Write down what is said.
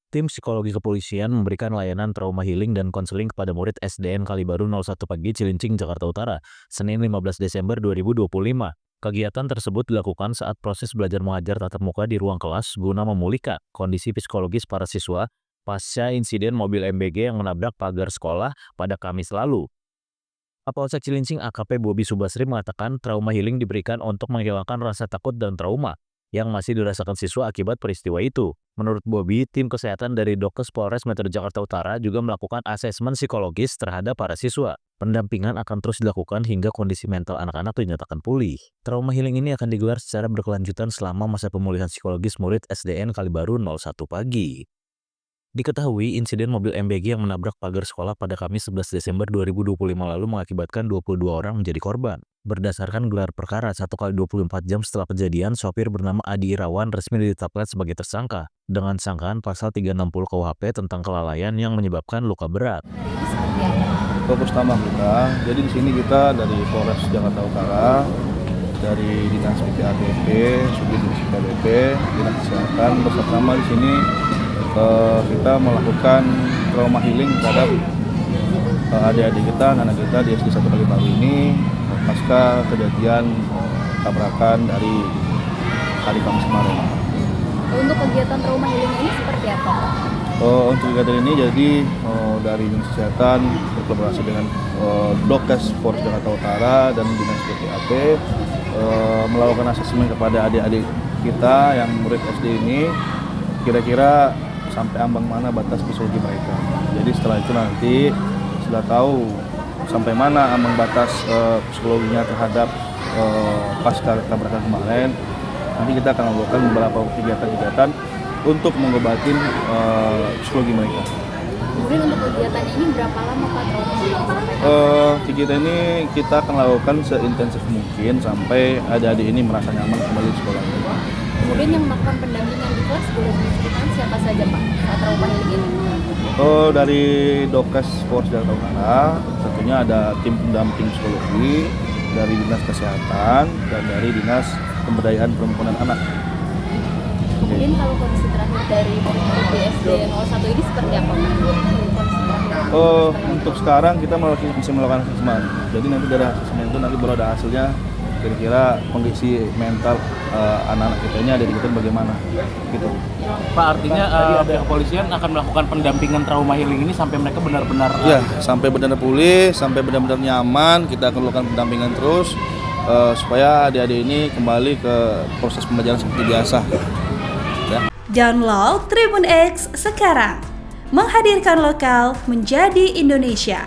Tim psikologi kepolisian memberikan layanan trauma healing dan konseling kepada murid SDN Kalibaru 01 Pagi Cilincing, Jakarta Utara, Senin 15 Desember 2025. Kegiatan tersebut dilakukan saat proses belajar mengajar tatap muka di ruang kelas guna memulihkan kondisi psikologis para siswa pasca insiden mobil MBG yang menabrak pagar sekolah pada Kamis lalu. Kapolsek Cilincing AKP Bobi Subasri mengatakan trauma healing diberikan untuk menghilangkan rasa takut dan trauma yang masih dirasakan siswa akibat peristiwa itu. Menurut Bobi, tim kesehatan dari Dokes Polres Metro Jakarta Utara juga melakukan asesmen psikologis terhadap para siswa. Pendampingan akan terus dilakukan hingga kondisi mental anak-anak dinyatakan pulih. Trauma healing ini akan digelar secara berkelanjutan selama masa pemulihan psikologis murid SDN Kalibaru 01 Pagi. Diketahui insiden mobil MBG yang menabrak pagar sekolah pada Kamis 11 Desember 2025 lalu mengakibatkan 22 orang menjadi korban. Berdasarkan gelar perkara 1x24 jam setelah kejadian, sopir bernama Adi Irawan resmi ditetapkan sebagai tersangka dengan sangkaan pasal 360 KUHP tentang kelalaian yang menyebabkan luka berat. Fokus utama kita, jadi di sini kita dari Polres Jakarta Utara, dari Dinas PPADP, Subdit PPADP, Dinas Kesehatan bersama di sini kita melakukan trauma healing terhadap adik-adik kita, anak kita di SD 1 Kalibaru ini pasca kejadian tabrakan dari hari Kamis kemarin. Untuk kegiatan trauma healing ini seperti apa? Untuk kegiatan ini jadi dari Dinas Kesehatan berkolaborasi dengan Dokes Polres Jakarta Utara dan Dinas PPAP melakukan asesmen kepada adik-adik kita yang murid SD ini, kira-kira sampai ambang mana batas psikologi mereka. Jadi setelah itu nanti sudah tahu sampai mana ambang batas psikologinya terhadap pasca tabrakan kemarin. Nanti kita akan melakukan beberapa kegiatan-kegiatan untuk mengobatin psikologi mereka. Kemudian untuk kegiatan ini berapa lama Pak trauma? Kegiatan ini kita akan lakukan seintensif mungkin sampai adik-adik ini merasa nyaman kembali di sekolah. Kemudian yang melakukan pendampingan di kelas boleh diceritakan siapa saja Pak saat trauma healing ini? Dari Dokes Polres Jakarta Utara, tentunya ada tim pendamping psikologi dari Dinas Kesehatan dan dari Dinas Pemberdayaan Perempuan dan Anak. Kemudian kalau kondisi terakhir dari murid di SD 01 ini seperti apa Pak? Untuk sekarang kita masih melakukan asesmen. Jadi nanti dari asesmen itu nanti baru ada hasilnya. Kira-kira kondisi mental anak-anak kita ini ada di kita bagaimana gitu. Pak, artinya pihak kepolisian akan melakukan pendampingan trauma healing ini sampai mereka benar-benar sampai benar-benar pulih, sampai benar-benar nyaman. Kita akan lakukan pendampingan terus supaya adik-adik ini kembali ke proses pembelajaran seperti biasa. Ya. Download Tribun X sekarang, menghadirkan lokal menjadi Indonesia.